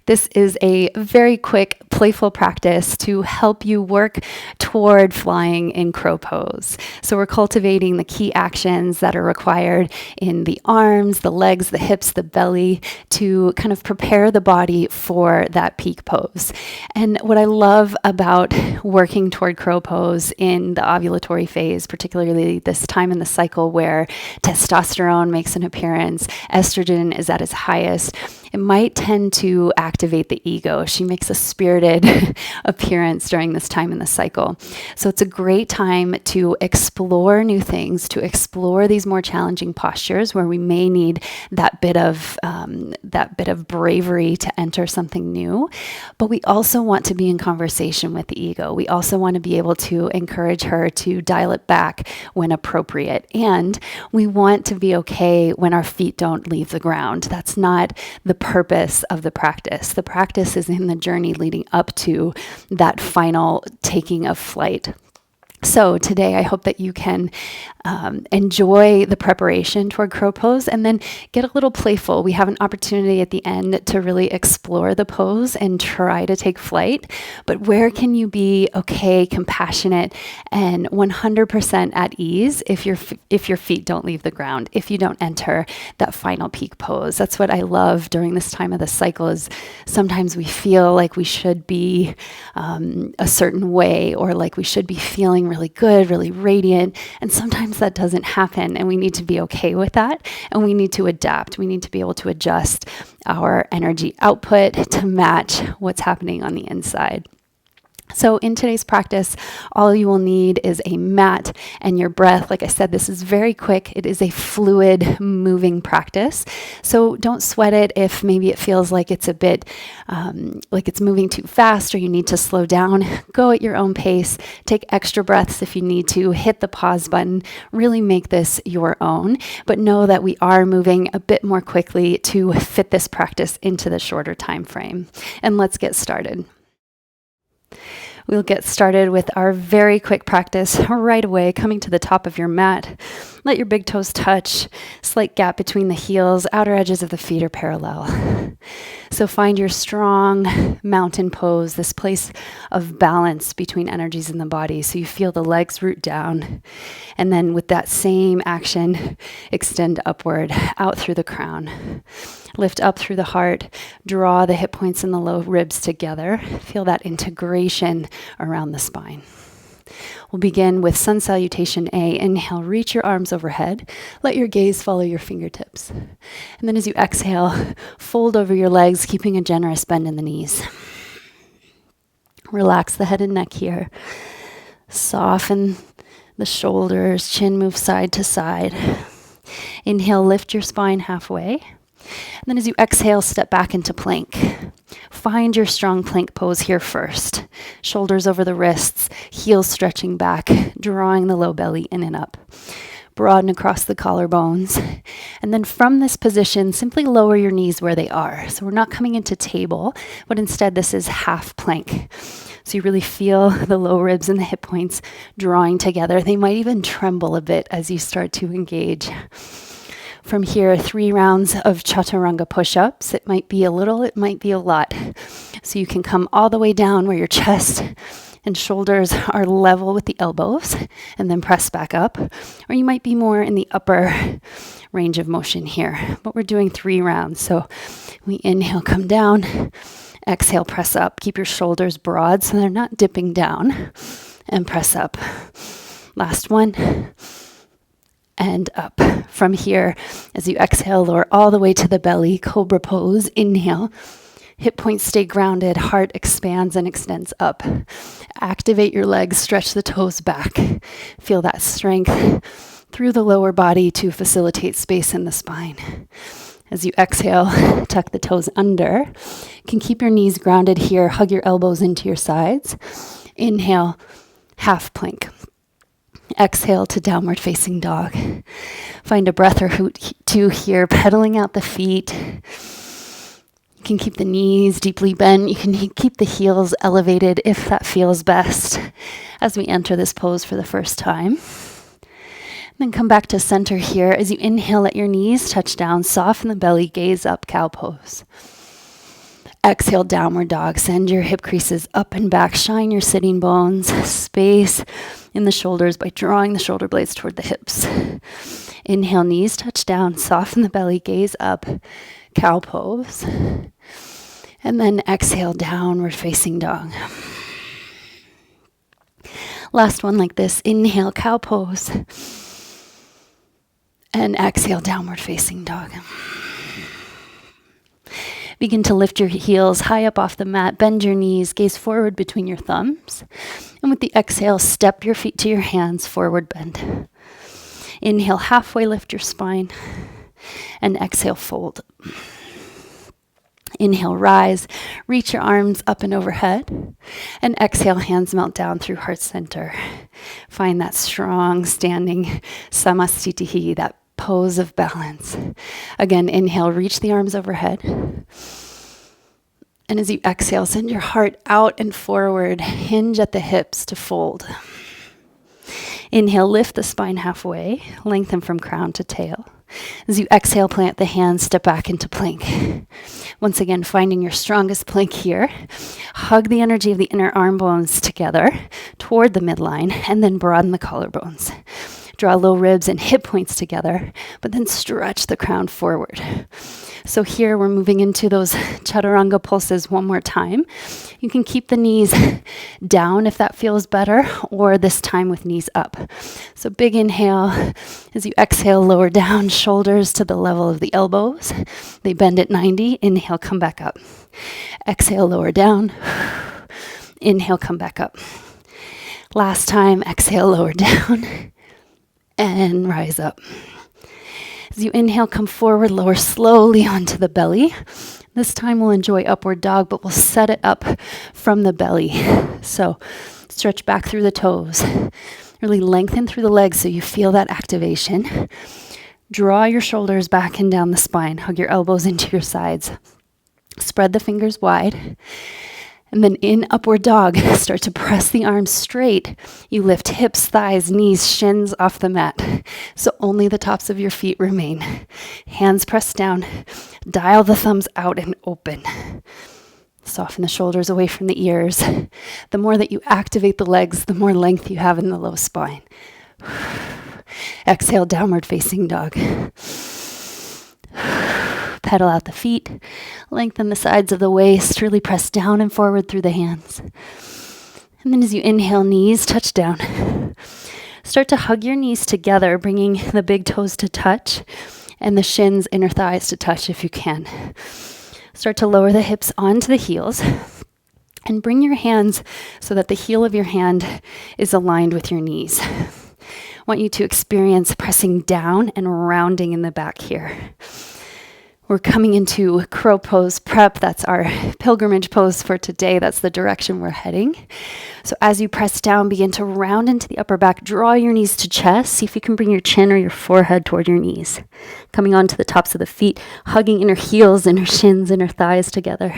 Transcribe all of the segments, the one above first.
This is a very quick, playful practice to help you work toward flying in crow pose. So we're cultivating the key actions that are required in the arms, the legs, the hips, the belly to kind of prepare the body for that peak pose. And what I love about working toward crow pose in the ovulatory phase, particularly this time in the cycle where testosterone makes an appearance, estrogen is at its highest, it might tend to activate the ego. She makes a spirited appearance during this time in the cycle. So it's a great time to explore new things, to explore these more challenging postures where we may need that bit of bravery to enter something new. But we also want to be in conversation with the ego. We also want to be able to encourage her to dial it back when appropriate. And we want to be okay when our feet don't leave the ground. That's not the purpose of the practice. The practice is in the journey leading up to that final taking of flight. So today, I hope that you can enjoy the preparation toward crow pose and then get a little playful. We have an opportunity at the end to really explore the pose and try to take flight. But where can you be okay, compassionate, and 100% at ease if your feet don't leave the ground, if you don't enter that final peak pose? That's what I love during this time of the cycle is sometimes we feel like we should be a certain way or like we should be feeling really good, really radiant. And sometimes that doesn't happen and we need to be okay with that. And we need to adapt. We need to be able to adjust our energy output to match what's happening on the inside. So in today's practice, all you will need is a mat and your breath. Like I said, this is very quick. It is a fluid moving practice. So don't sweat it if maybe it feels like it's a bit like it's moving too fast or you need to slow down. Go at your own pace. Take extra breaths if you need to. Hit the pause button. Really make this your own. But know that we are moving a bit more quickly to fit this practice into the shorter time frame. And let's get started. We'll get started with our very quick practice right away, coming to the top of your mat. Let your big toes touch, slight gap between the heels, outer edges of the feet are parallel. So find your strong mountain pose, this place of balance between energies in the body. So you feel the legs root down. And then with that same action, extend upward, out through the crown. Lift up through the heart, draw the hip points and the low ribs together. Feel that integration around the spine. We'll begin with Sun Salutation A. Inhale, reach your arms overhead. Let your gaze follow your fingertips. And then as you exhale, fold over your legs, keeping a generous bend in the knees. Relax the head and neck here. Soften the shoulders, chin moves side to side. Inhale, lift your spine halfway. And then as you exhale, step back into plank. Find your strong plank pose here first. Shoulders over the wrists, heels stretching back, drawing the low belly in and up. Broaden across the collarbones. And then from this position, simply lower your knees where they are. So we're not coming into table, but instead this is half plank. So you really feel the low ribs and the hip points drawing together. They might even tremble a bit as you start to engage. From here, 3 rounds of chaturanga push-ups. It might be a little, it might be a lot. So you can come all the way down where your chest and shoulders are level with the elbows and then press back up. Or you might be more in the upper range of motion here. But we're doing 3 rounds. So we inhale, come down. Exhale, press up. Keep your shoulders broad so they're not dipping down. And press up. Last one. And up. From here, as you exhale, lower all the way to the belly, Cobra Pose. Inhale. Hip points stay grounded. Heart expands and extends up. Activate your legs. Stretch the toes back. Feel that strength through the lower body to facilitate space in the spine. As you exhale, tuck the toes under. You can keep your knees grounded here. Hug your elbows into your sides. Inhale, half plank. Exhale to downward facing dog. Find a breath or two here, pedaling out the feet. You can keep the knees deeply bent. You can keep the heels elevated if that feels best as we enter this pose for the first time. Then come back to center here. As you inhale, let your knees touch down, soften the belly, gaze up, cow pose. Exhale, downward dog. Send your hip creases up and back. Shine your sitting bones. Space in the shoulders by drawing the shoulder blades toward the hips. Inhale, knees touch down. Soften the belly. Gaze up. Cow pose. And then exhale, downward facing dog. Last one like this. Inhale, cow pose. And exhale, downward facing dog. Begin to lift your heels high up off the mat. Bend your knees. Gaze forward between your thumbs. And with the exhale, step your feet to your hands. Forward bend. Inhale, halfway lift your spine. And exhale, fold. Inhale, rise. Reach your arms up and overhead. And exhale, hands melt down through heart center. Find that strong standing samastitihi, that pose of balance. Again, inhale, reach the arms overhead. And as you exhale, send your heart out and forward. Hinge at the hips to fold. Inhale, lift the spine halfway. Lengthen from crown to tail. As you exhale, plant the hands, step back into plank. Once again, finding your strongest plank here. Hug the energy of the inner arm bones together toward the midline, and then broaden the collarbones. Draw low ribs and hip points together, but then stretch the crown forward. So here we're moving into those chaturanga pulses one more time. You can keep the knees down if that feels better, or this time with knees up. So big inhale. As you exhale, lower down, shoulders to the level of the elbows. They bend at 90. Inhale, come back up. Exhale, lower down. Inhale, come back up. Last time, exhale, lower down. And rise up. As you inhale, come forward, lower slowly onto the belly. This time we'll enjoy upward dog, but we'll set it up from the belly. So stretch back through the toes. Really lengthen through the legs so you feel that activation. Draw your shoulders back and down the spine. Hug your elbows into your sides. Spread the fingers wide. And then in upward dog, start to press the arms straight. You lift hips, thighs, knees, shins off the mat. So only the tops of your feet remain. Hands pressed down. Dial the thumbs out and open. Soften the shoulders away from the ears. The more that you activate the legs, the more length you have in the low spine. Exhale, downward facing dog. Pedal out the feet. Lengthen the sides of the waist. Really press down and forward through the hands. And then as you inhale, knees touch down. Start to hug your knees together, bringing the big toes to touch and the shins, inner thighs to touch if you can. Start to lower the hips onto the heels and bring your hands so that the heel of your hand is aligned with your knees. I want you to experience pressing down and rounding in the back here. We're coming into crow pose prep. That's our pilgrimage pose for today. That's the direction we're heading. So as you press down, begin to round into the upper back. Draw your knees to chest. See if you can bring your chin or your forehead toward your knees. Coming onto the tops of the feet, hugging inner heels, inner shins, inner thighs together.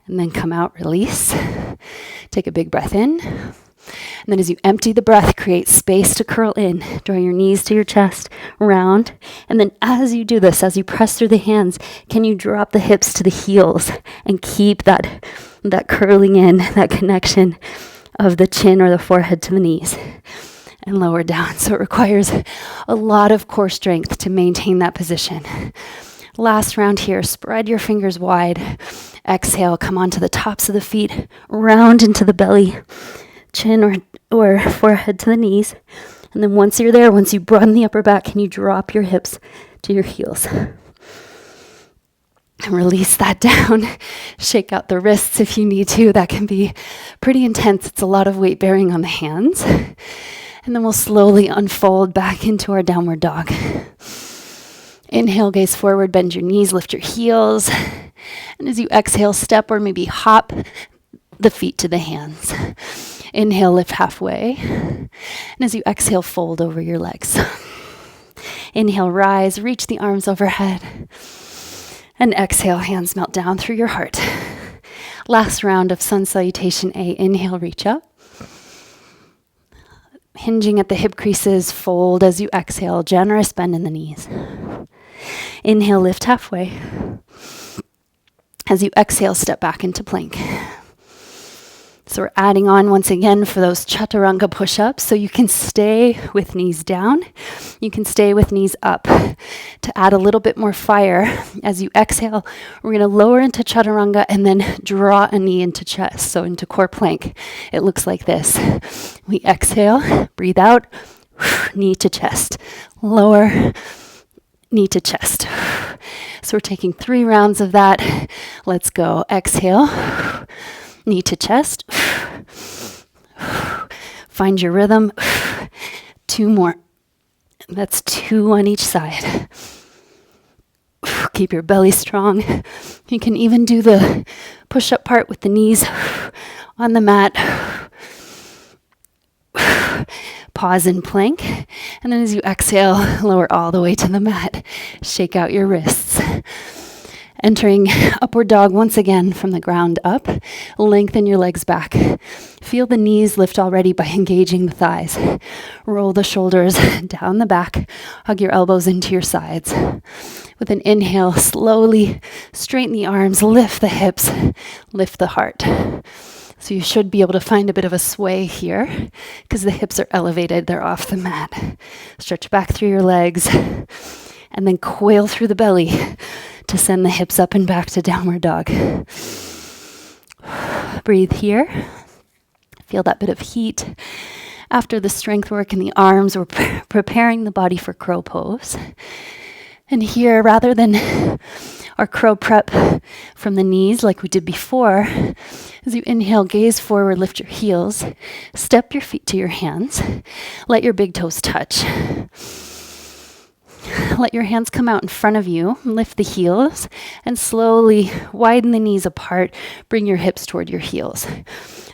And then come out, release. Take a big breath in. And then as you empty the breath, create space to curl in. Draw your knees to your chest, round. And then as you do this, as you press through the hands, can you drop the hips to the heels and keep that curling in, that connection of the chin or the forehead to the knees. And lower down. So it requires a lot of core strength to maintain that position. Last round here, spread your fingers wide. Exhale, come onto the tops of the feet, round into the belly. Chin or forehead to the knees. And then once you're there, once you broaden the upper back, can you drop your hips to your heels? And release that down. Shake out the wrists if you need to. That can be pretty intense. It's a lot of weight bearing on the hands. And then we'll slowly unfold back into our downward dog. Inhale, gaze forward, bend your knees, lift your heels. And as you exhale, step or maybe hop the feet to the hands. Inhale, lift halfway. And as you exhale, fold over your legs. Inhale, rise, reach the arms overhead. And exhale, hands melt down through your heart. Last round of sun salutation A. Inhale, reach up. Hinging at the hip creases, fold as you exhale, generous bend in the knees. Inhale, lift halfway. As you exhale, step back into plank. So we're adding on once again for those chaturanga push-ups. So you can stay with knees down. You can stay with knees up. To add a little bit more fire, as you exhale, we're going to lower into chaturanga and then draw a knee into chest. So into core plank. It looks like this. We exhale, breathe out, knee to chest. Lower, knee to chest. So we're taking 3 rounds of that. Let's go. Exhale, knee to chest. Find your rhythm. 2 more. That's 2 on each side. Keep your belly strong. You can even do the push-up part with the knees on the mat. Pause in plank. And then as you exhale, lower all the way to the mat. Shake out your wrists. Entering upward dog once again from the ground up. Lengthen your legs back. Feel the knees lift already by engaging the thighs. Roll the shoulders down the back. Hug your elbows into your sides. With an inhale, slowly straighten the arms, lift the hips, lift the heart. So you should be able to find a bit of a sway here because the hips are elevated, they're off the mat. Stretch back through your legs and then coil through the belly to send the hips up and back to downward dog. Breathe here. Feel that bit of heat. After the strength work in the arms, we're preparing the body for crow pose. And here, rather than our crow prep from the knees like we did before, as you inhale, gaze forward, lift your heels, step your feet to your hands, let your big toes touch. Let your hands come out in front of you, lift the heels, and slowly widen the knees apart, bring your hips toward your heels.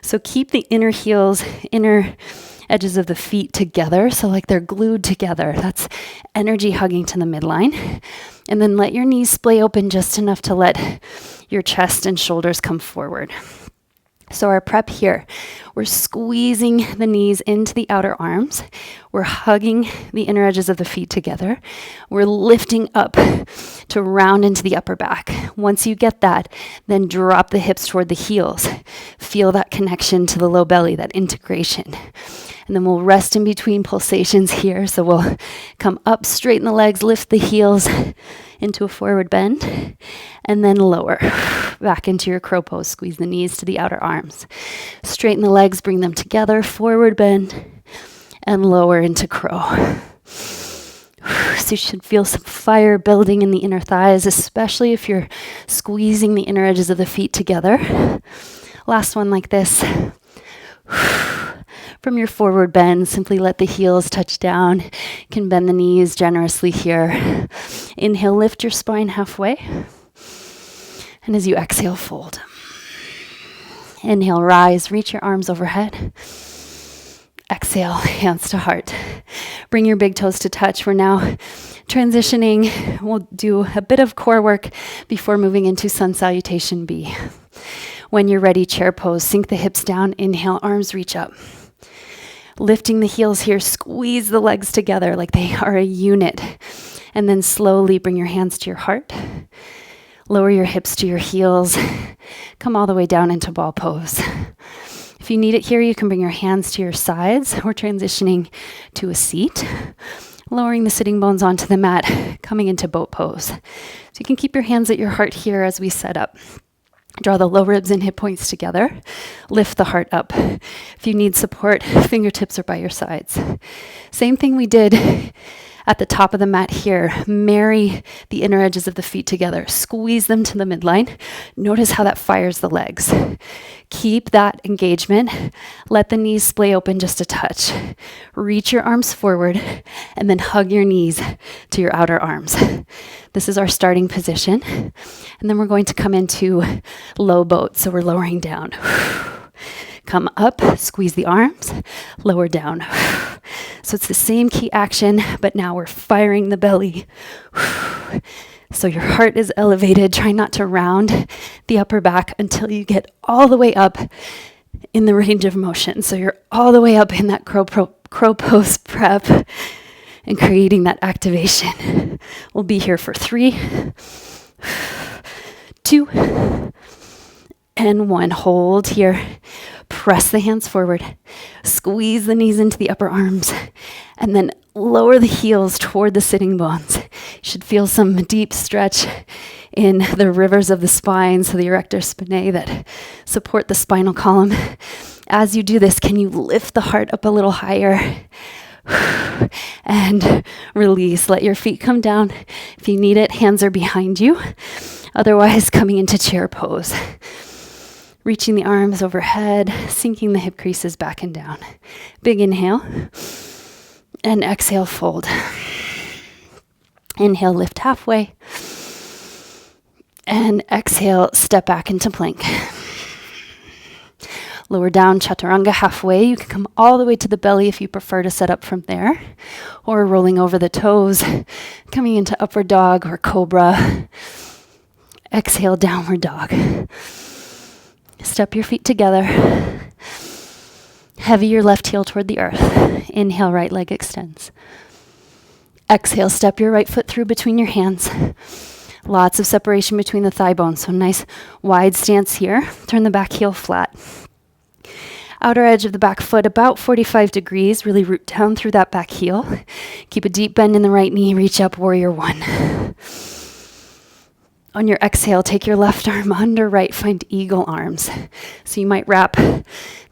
So keep the inner heels, inner edges of the feet together, so like they're glued together. That's energy hugging to the midline. And then let your knees splay open just enough to let your chest and shoulders come forward. So our prep here, we're squeezing the knees into the outer arms. We're hugging the inner edges of the feet together. We're lifting up to round into the upper back. Once you get that, then drop the hips toward the heels. Feel that connection to the low belly, that integration. And then we'll rest in between pulsations here. So we'll come up, straighten the legs, lift the heels into a forward bend, and then lower back into your crow pose. Squeeze the knees to the outer arms. Straighten the legs, bring them together, forward bend, and lower into crow. So you should feel some fire building in the inner thighs, especially if you're squeezing the inner edges of the feet together. Last one like this. From your forward bend, simply let the heels touch down. You can bend the knees generously here. Inhale, lift your spine halfway. And as you exhale, fold. Inhale, rise, reach your arms overhead. Exhale, hands to heart. Bring your big toes to touch. We're now transitioning. We'll do a bit of core work before moving into Sun Salutation B. When you're ready, chair pose. Sink the hips down. Inhale, arms reach up. Lifting the heels here, squeeze the legs together like they are a unit. And then slowly bring your hands to your heart. Lower your hips to your heels. Come all the way down into ball pose. If you need it here, you can bring your hands to your sides. We're transitioning to a seat. Lowering the sitting bones onto the mat, coming into boat pose. So you can keep your hands at your heart here as we set up. Draw the low ribs and hip points together. Lift the heart up. If you need support, fingertips are by your sides. Same thing we did at the top of the mat here. Marry the inner edges of the feet together. Squeeze them to the midline. Notice how that fires the legs. Keep that engagement. Let the knees splay open just a touch. Reach your arms forward and then hug your knees to your outer arms. This is our starting position. And then we're going to come into low boat. So we're lowering down. Come up, squeeze the arms, lower down. So it's the same key action, but now we're firing the belly. So your heart is elevated. Try not to round the upper back until you get all the way up in the range of motion. So you're all the way up in that crow pose prep and creating that activation. We'll be here for 3, 2, And 1. Hold here. Press the hands forward. Squeeze the knees into the upper arms. And then lower the heels toward the sitting bones. You should feel some deep stretch in the rivers of the spine, so the erector spinae that support the spinal column. As you do this, can you lift the heart up a little higher? And release. Let your feet come down. If you need it, hands are behind you. Otherwise, coming into chair pose. Reaching the arms overhead, sinking the hip creases back and down. Big inhale. And exhale, fold. Inhale, lift halfway. And exhale, step back into plank. Lower down, chaturanga halfway. You can come all the way to the belly if you prefer to set up from there. Or rolling over the toes, coming into upward dog or cobra. Exhale, downward dog. Step your feet together. Heavy your left heel toward the earth. Inhale, right leg extends. Exhale, step your right foot through between your hands. Lots of separation between the thigh bones, so nice wide stance here. Turn the back heel flat. Outer edge of the back foot about 45 degrees. Really root down through that back heel. Keep a deep bend in the right knee. Reach up, warrior 1. On your exhale, take your left arm under right, find eagle arms. So you might wrap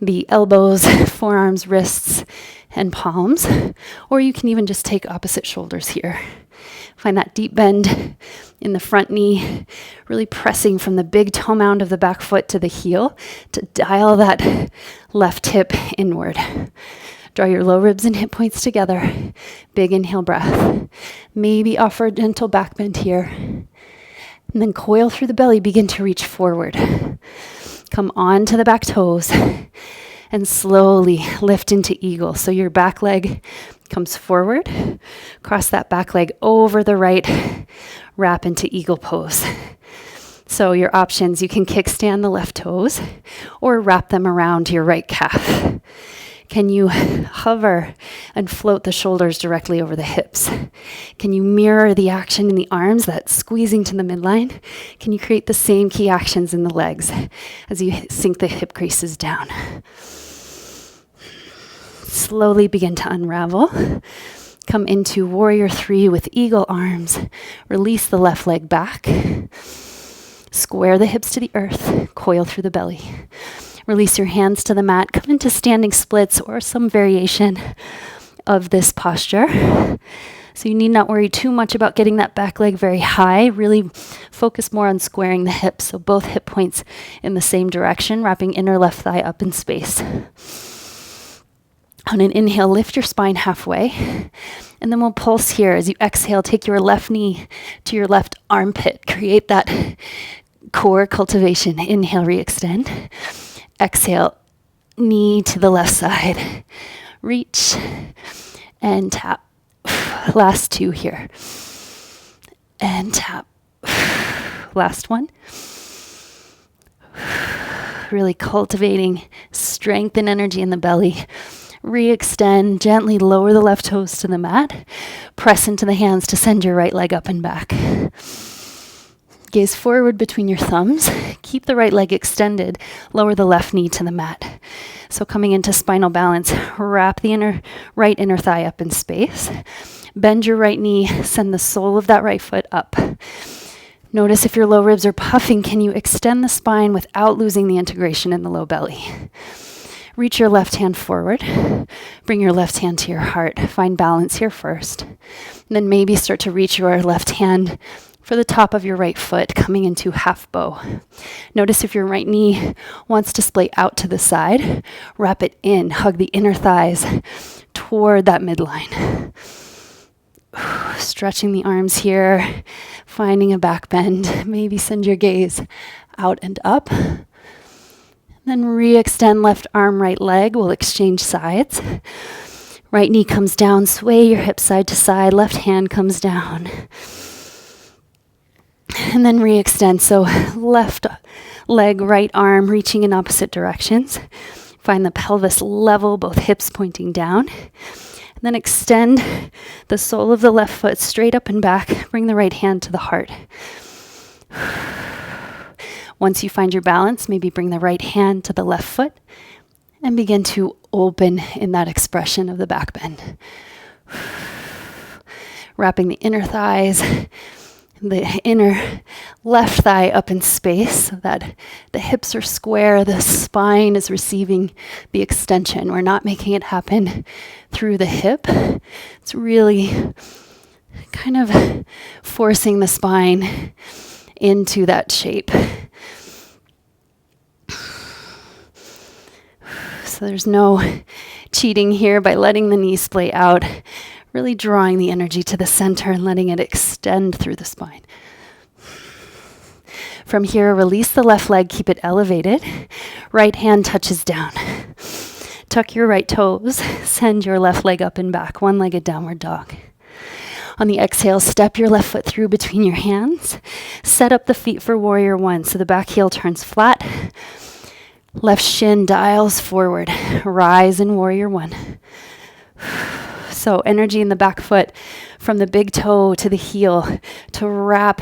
the elbows, forearms, wrists, and palms, or you can even just take opposite shoulders here. Find that deep bend in the front knee, really pressing from the big toe mound of the back foot to the heel to dial that left hip inward. Draw your low ribs and hip points together. Big inhale breath. Maybe offer a gentle back bend here. And then coil through the belly, begin to reach forward. Come on to the back toes and slowly lift into eagle. So your back leg comes forward, cross that back leg over the right, wrap into eagle pose. So your options, you can kickstand the left toes or wrap them around your right calf. Can you hover and float the shoulders directly over the hips? Can you mirror the action in the arms, that squeezing to the midline? Can you create the same key actions in the legs as you sink the hip creases down? Slowly begin to unravel. Come into warrior 3 with eagle arms. Release the left leg back. Square the hips to the earth. Coil through the belly. Release your hands to the mat. Come into standing splits or some variation of this posture. So you need not worry too much about getting that back leg very high. Really focus more on squaring the hips. So both hip points in the same direction, wrapping inner left thigh up in space. On an inhale, lift your spine halfway. And then we'll pulse here. As you exhale, take your left knee to your left armpit. Create that core cultivation. Inhale, re-extend. Exhale, knee to the left side. Reach and tap. Last 2 here. And tap. Last 1. Really cultivating strength and energy in the belly. Re-extend, gently lower the left toes to the mat. Press into the hands to send your right leg up and back. Gaze forward between your thumbs. Keep the right leg extended. Lower the left knee to the mat. So coming into spinal balance, wrap the right inner thigh up in space. Bend your right knee. Send the sole of that right foot up. Notice if your low ribs are puffing, can you extend the spine without losing the integration in the low belly? Reach your left hand forward. Bring your left hand to your heart. Find balance here first. And then maybe start to reach your left hand for the top of your right foot, coming into half bow. Notice if your right knee wants to splay out to the side, wrap it in. Hug the inner thighs toward that midline. Stretching the arms here, finding a back bend. Maybe send your gaze out and up. Then re-extend left arm, right leg. We'll exchange sides. Right knee comes down, sway your hips side to side. Left hand comes down. And then re-extend. So left leg, right arm, reaching in opposite directions. Find the pelvis level, both hips pointing down. And then extend the sole of the left foot straight up and back. Bring the right hand to the heart. Once you find your balance, maybe bring the right hand to the left foot and begin to open in that expression of the back bend. Wrapping the inner thighs, the inner left thigh up in space so that the hips are square, the spine is receiving the extension. We're not making it happen through the hip. It's really kind of forcing the spine into that shape. So there's no cheating here by letting the knees splay out, really drawing the energy to the center and letting it extend through the spine. From here, release the left leg, keep it elevated. Right hand touches down. Tuck your right toes, send your left leg up and back, one-legged downward dog. On the exhale, step your left foot through between your hands. Set up the feet for warrior one, so the back heel turns flat. Left shin dials forward. Rise in warrior one. So energy in the back foot from the big toe to the heel to wrap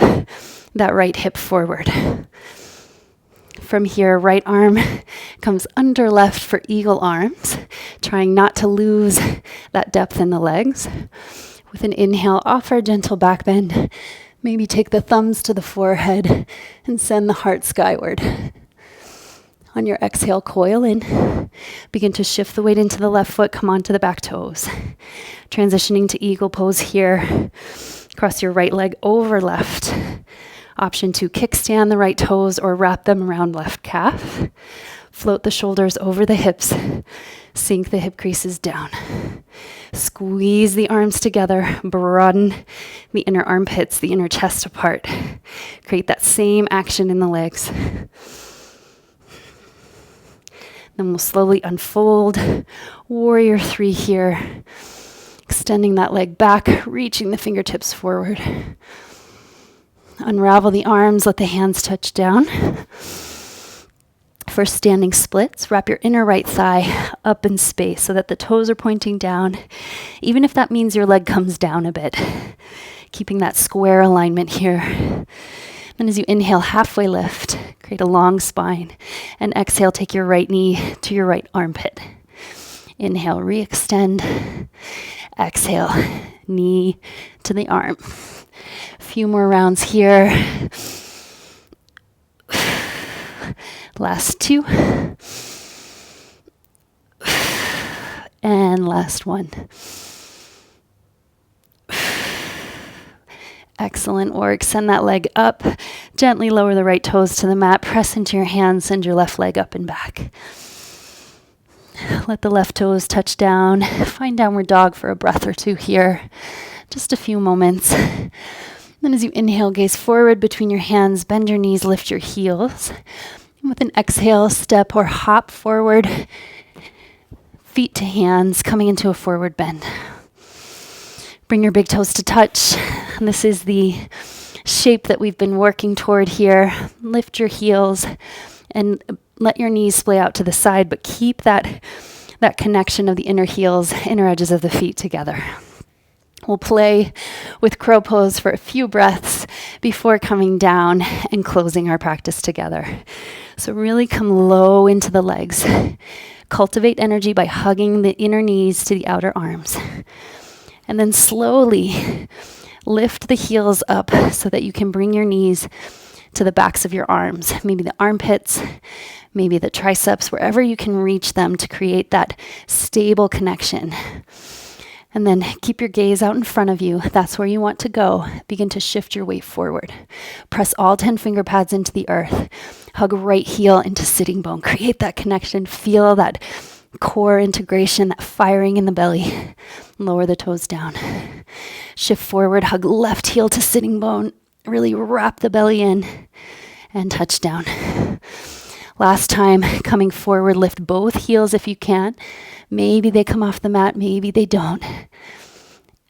that right hip forward. From here, right arm comes under left for eagle arms, trying not to lose that depth in the legs. With an inhale, offer a gentle back bend. Maybe take the thumbs to the forehead and send the heart skyward. On your exhale, coil in. Begin to shift the weight into the left foot. Come onto the back toes. Transitioning to eagle pose here. Cross your right leg over left. Option 2, kickstand the right toes or wrap them around left calf. Float the shoulders over the hips. Sink the hip creases down. Squeeze the arms together. Broaden the inner armpits, the inner chest apart. Create that same action in the legs. Then we'll slowly unfold. Warrior 3 here. Extending that leg back, reaching the fingertips forward. Unravel the arms, let the hands touch down. For standing splits, wrap your inner right thigh up in space so that the toes are pointing down, even if that means your leg comes down a bit. Keeping that square alignment here. Then as you inhale, halfway lift, create a long spine. And exhale, take your right knee to your right armpit. Inhale, re-extend. Exhale, knee to the arm. A few more rounds here. Last 2. And last 1. Excellent work. Send that leg up. Gently lower the right toes to the mat. Press into your hands. Send your left leg up and back. Let the left toes touch down. Find downward dog for a breath or 2 here. Just a few moments. Then as you inhale, gaze forward between your hands. Bend your knees, lift your heels. And with an exhale, step or hop forward. Feet to hands, coming into a forward bend. Bring your big toes to touch. And this is the shape that we've been working toward here. Lift your heels and let your knees splay out to the side, but keep that connection of the inner heels, inner edges of the feet together. We'll play with crow pose for a few breaths before coming down and closing our practice together. So really come low into the legs. Cultivate energy by hugging the inner knees to the outer arms. And then slowly lift the heels up so that you can bring your knees to the backs of your arms, maybe the armpits, maybe the triceps, wherever you can reach them to create that stable connection. And then keep your gaze out in front of you. That's where you want to go. Begin to shift your weight forward. Press all 10 finger pads into the earth. Hug right heel into sitting bone. Create that connection. Feel that core integration, that firing in the belly. Lower the toes down. Shift forward. Hug left heel to sitting bone. Really wrap the belly in and touch down. Last time, coming forward, lift both heels if you can. Maybe they come off the mat, maybe they don't.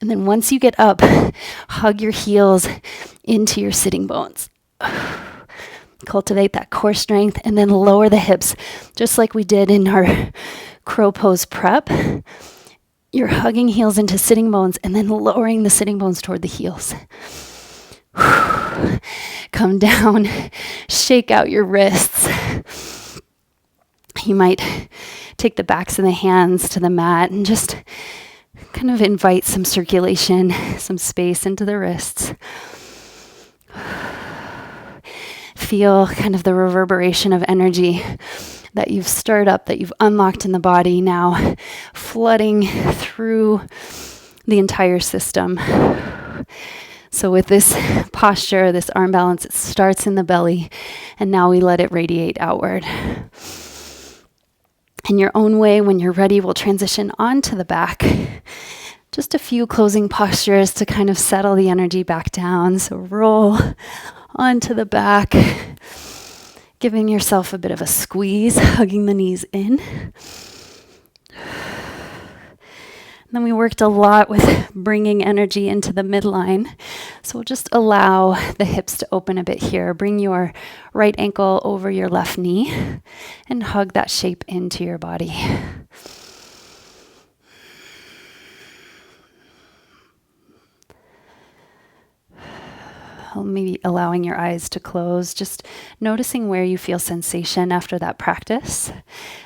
And then once you get up, hug your heels into your sitting bones. Cultivate that core strength and then lower the hips, just like we did in our crow pose prep. You're hugging heels into sitting bones and then lowering the sitting bones toward the heels. come down, shake out your wrists. You might take the backs of the hands to the mat and just kind of invite some circulation, some space into the wrists. Feel kind of the reverberation of energy that you've stirred up, that you've unlocked in the body, now flooding through the entire system. So with this posture, this arm balance, it starts in the belly, and now we let it radiate outward. In your own way, when you're ready, we'll transition onto the back. Just a few closing postures to kind of settle the energy back down. So roll onto the back, giving yourself a bit of a squeeze, hugging the knees in. And then we worked a lot with bringing energy into the midline. So we'll just allow the hips to open a bit here. Bring your right ankle over your left knee and hug that shape into your body. Maybe allowing your eyes to close, just noticing where you feel sensation after that practice.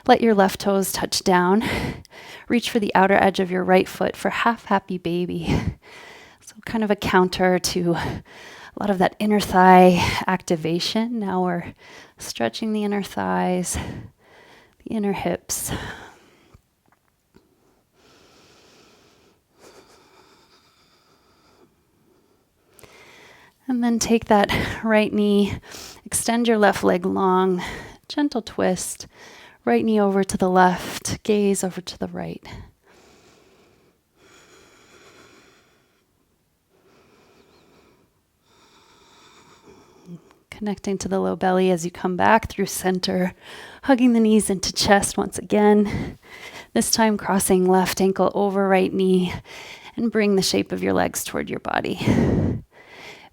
Let your left toes touch down. Reach for the outer edge of your right foot for half happy baby. So kind of a counter to a lot of that inner thigh activation. Now we're stretching the inner thighs, the inner hips. And then take that right knee, extend your left leg long, gentle twist, right knee over to the left, gaze over to the right. Connecting to the low belly as you come back through center, hugging the knees into chest once again. This time crossing left ankle over right knee and bring the shape of your legs toward your body.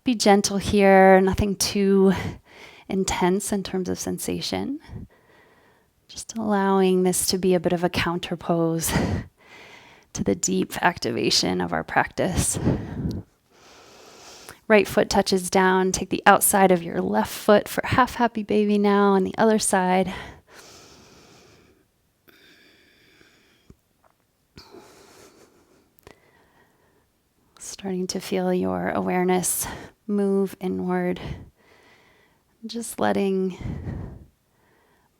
Be gentle here, nothing too intense in terms of sensation. Just allowing this to be a bit of a counter pose to the deep activation of our practice. Right foot touches down. Take the outside of your left foot for half happy baby now, on the other side. Starting to feel your awareness move inward. Just letting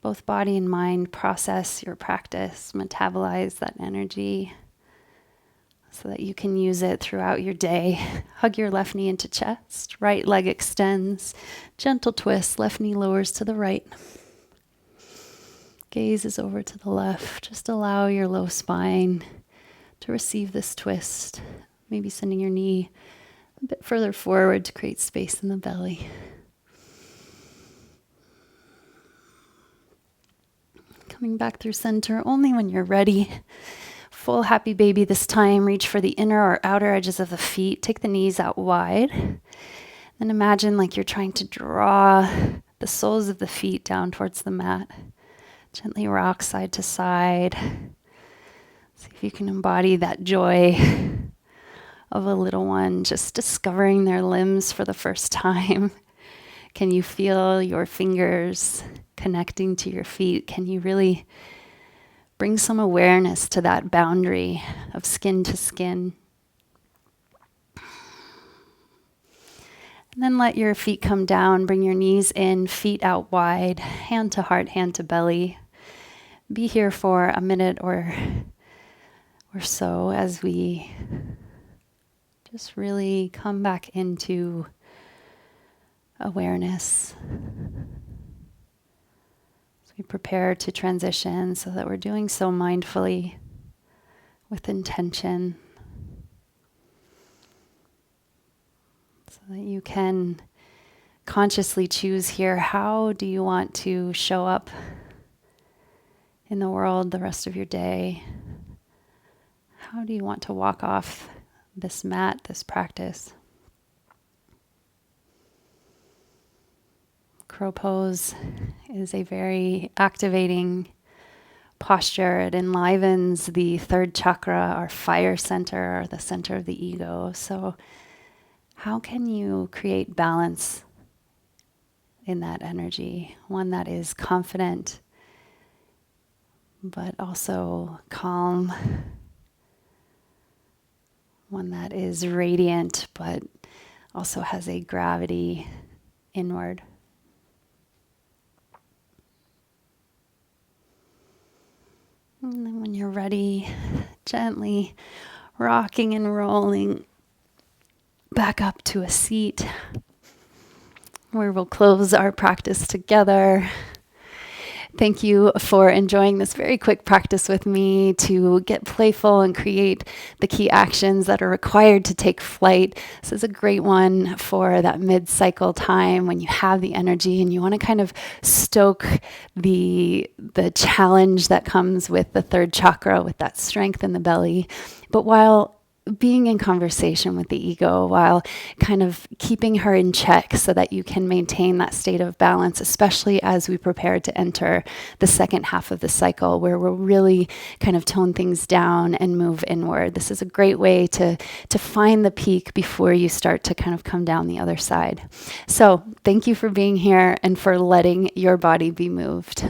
both body and mind process your practice, metabolize that energy so that you can use it throughout your day. Hug your left knee into chest, right leg extends, gentle twist, left knee lowers to the right. Gaze is over to the left. Just allow your low spine to receive this twist. Maybe sending your knee a bit further forward to create space in the belly. Coming back through center only when you're ready. Full happy baby this time. Reach for the inner or outer edges of the feet. Take the knees out wide. Then imagine like you're trying to draw the soles of the feet down towards the mat. Gently rock side to side. See if you can embody that joy of a little one just discovering their limbs for the first time. Can you feel your fingers connecting to your feet? Can you really bring some awareness to that boundary of skin to skin? And then let your feet come down, bring your knees in, feet out wide, hand to heart, hand to belly. Be here for a minute or so as we just really come back into awareness. As we prepare to transition so that we're doing so mindfully with intention. So that you can consciously choose here, how do you want to show up in the world the rest of your day? How do you want to walk off this mat, this practice? Crow pose is a very activating posture. It enlivens the third chakra, our fire center, or the center of the ego. So how can you create balance in that energy, one that is confident, but also calm, one that is radiant, but also has a gravity inward. And then when you're ready, gently rocking and rolling back up to a seat where we'll close our practice together. Thank you for enjoying this very quick practice with me to get playful and create the key actions that are required to take flight. This is a great one for that mid-cycle time when you have the energy and you want to kind of stoke the challenge that comes with the third chakra, with that strength in the belly. But while being in conversation with the ego, while kind of keeping her in check so that you can maintain that state of balance, especially as we prepare to enter the second half of the cycle where we'll really kind of tone things down and move inward. This is a great way to find the peak before you start to kind of come down the other side. So thank you for being here and for letting your body be moved.